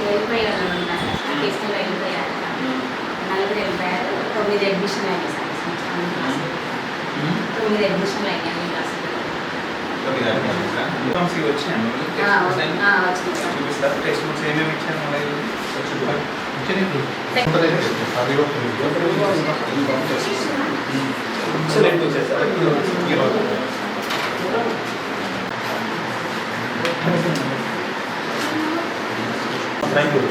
వెళ్ళిపోయాను టెస్ట్లో వెళ్ళిపోయారు, నలుగురు వెళ్ళిపోయారు. 9 అడ్మిషన్లు అయినాయి సార్ అన్ని క్లాసులు. 9 అడ్మిషన్లు అయినాయి అన్ని క్లాసులు. చూపిస్తారు టెక్స్ట్ బుక్స్ ఏమేమి ఇచ్చారు థ్యాంక్ యూ.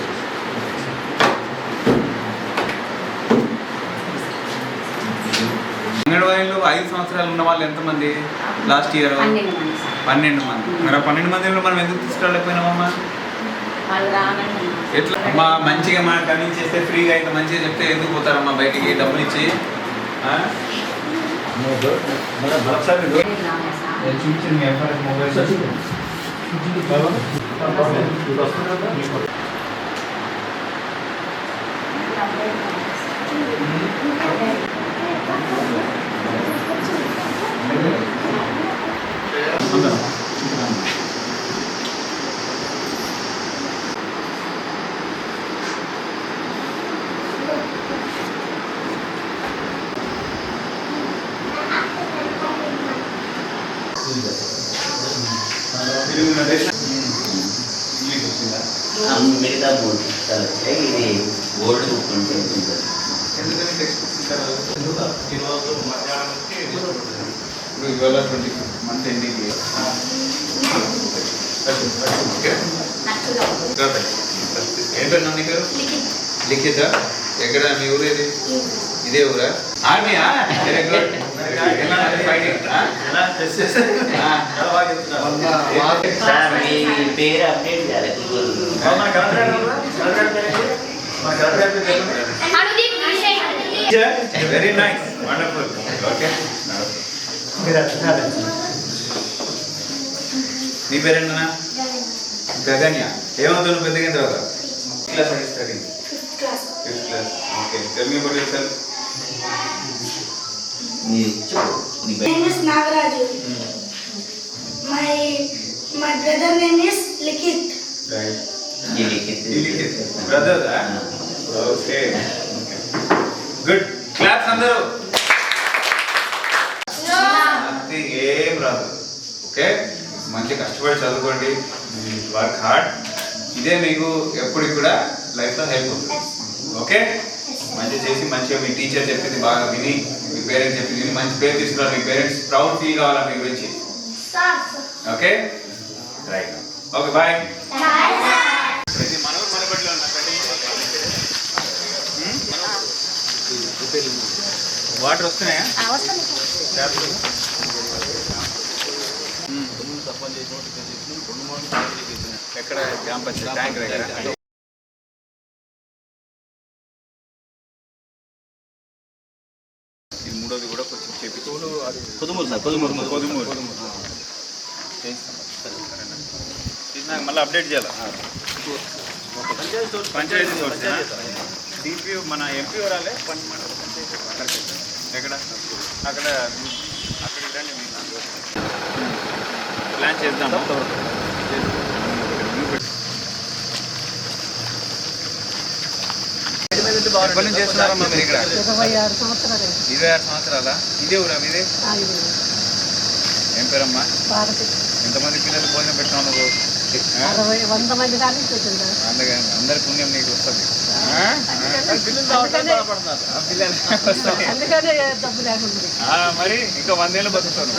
అంగన్వాడీలో 5 సంవత్సరాలు ఉన్న వాళ్ళు ఎంతమంది లాస్ట్ ఇయర్? 12 మంది. మరి 12 మందిలో మనం ఎందుకు తీసుకురాలేకపోయినామమ్మా? ఎట్లా అమ్మా మంచిగా మనం కన్విన్స్ చేస్తే ఫ్రీగా ఇంత మంచిగా చెప్తే ఎందుకు పోతారమ్మా బయటికి డబ్బులు ఇచ్చి? మిగతా బోర్డు ఇది బోర్డు బుక్ ఉంటే ఎందుకని టెక్స్ట్ బుక్స్ ఇస్తారు? ఈరోజు మధ్యాహ్నానికి ఇవాళ 20 మంత్ ఎండింగ్. ఏంటన్నా నీ పేరు? లిఖిత. ఎక్కడ మీ ఊరు? ఏది? ఇదే ఊరా? ఆర్మీయా? Very good. పేరు అప్డేట్ చేయాలి. Very nice, wonderful. ఓకే, నీ పేరేంటన్నా? గగన్య. ఏమవుతావు నువ్వు పెద్దగిన తర్వాత? Class study? 5th class. Okay, tell me about yourself. My name is Nagaraju. My brother name is Likit. Right. Likit. Brother, okay. Good. Claps అందరూ. ఏం రాదు. ఓకే, మంచి కష్టపడి చదువుకోండి, వర్క్ హార్డ్. ఇదే మీకు ఎప్పుడు కూడా లైఫ్లో హెల్ప్ అవుతుంది. ఓకే, మంచి చేసి మంచిగా మీ టీచర్ చెప్పింది బాగా విని, మీ పేరెంట్స్ చెప్పింది విని మంచి పేరు తీసుకున్నారు. మీ పేరెంట్స్ ప్రౌడ్ ఫీల్ కావాలా మీ గురించి. Okay, right. Okay, bye. Water వస్తున్నాయా? ఎక్కడ గ్రామ పంచాయతీ ట్యాంక్ దగ్గర? మూడోది కూడా కొంచెం చెప్పి పొదుమూరు సార్, పొదుమూరు నాకు మళ్ళీ అప్డేట్ చేయాలి. పంచాయతీ సోర్స్ డిపి మన ఎంపీ వరాలే ఎక్కడ అక్కడ అక్కడికి రండి, ప్లాన్ చేద్దాం. ఎప్పటి నుంచి చేస్తున్నారమ్మా మీరు ఇక్కడ? 26 సంవత్సరాలు. 26 సంవత్సరాలా? ఇదే ఊరా మీదే? ఏం పేరమ్మా? ఎంతమంది పిల్లలు భోజనం పెట్టావు నువ్వు? 60-100 మంది కానీ కూర్చుంటారు. అందుకని అందరి పుణ్యం నీకు వస్తుంది. అందుకనే డబ్బు లేకుండా మరి ఇంకా 100 ఏళ్ళు బతుకుతాను.